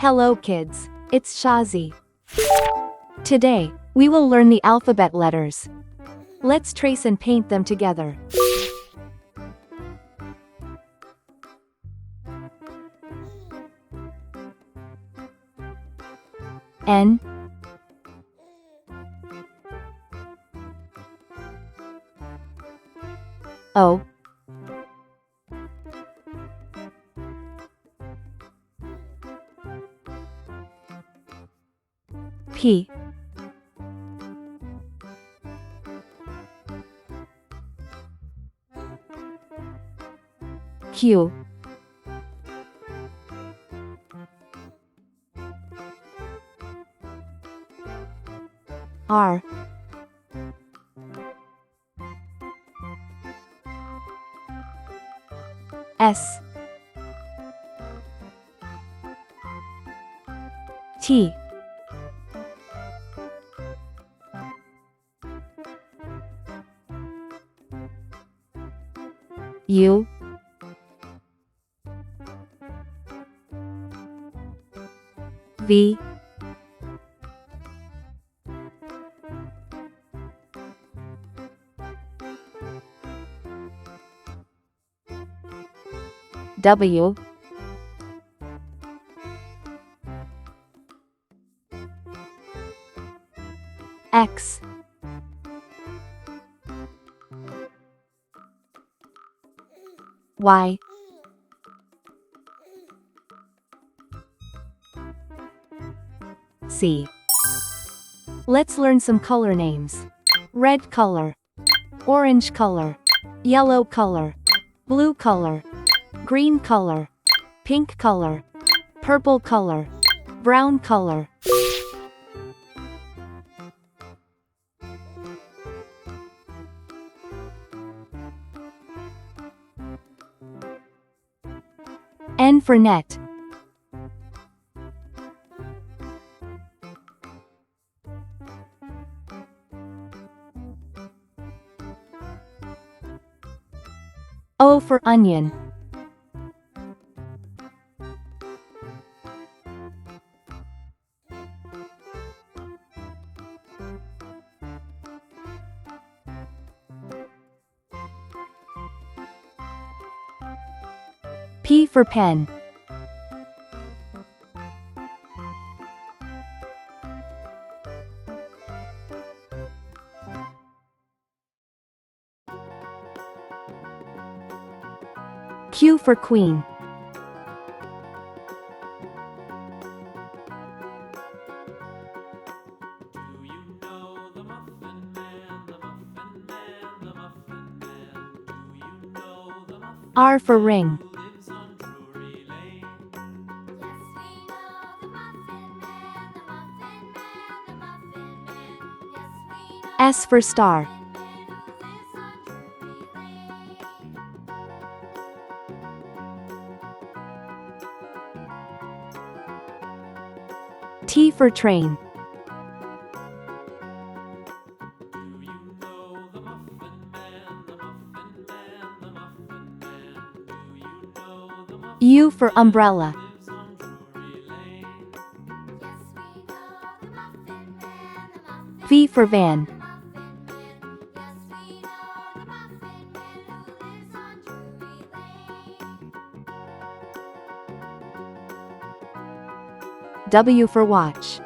Hello kids, it's Shazi. Today, we will learn the alphabet letters. Let's trace and paint them together. N O P Q R S T U V W X Y Z. Let's learn some color names. Red color, orange color, yellow color, blue color, green color, pink color, purple color, brown color. N for net. O for onion. P for pen. Q for queen. R for ring. S for star. T for train. U for umbrella. V for van. W for watch.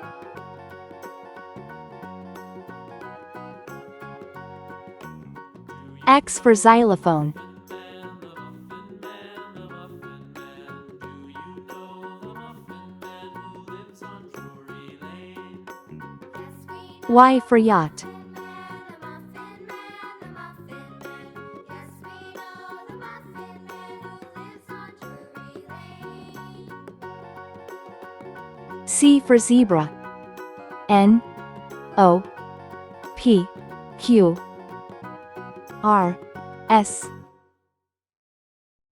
X for xylophone. Y for yacht. C for zebra. N O P Q R S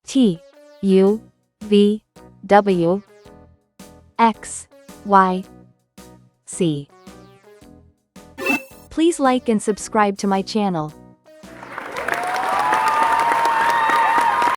T U V W X Y Z. Please like and subscribe to my channel.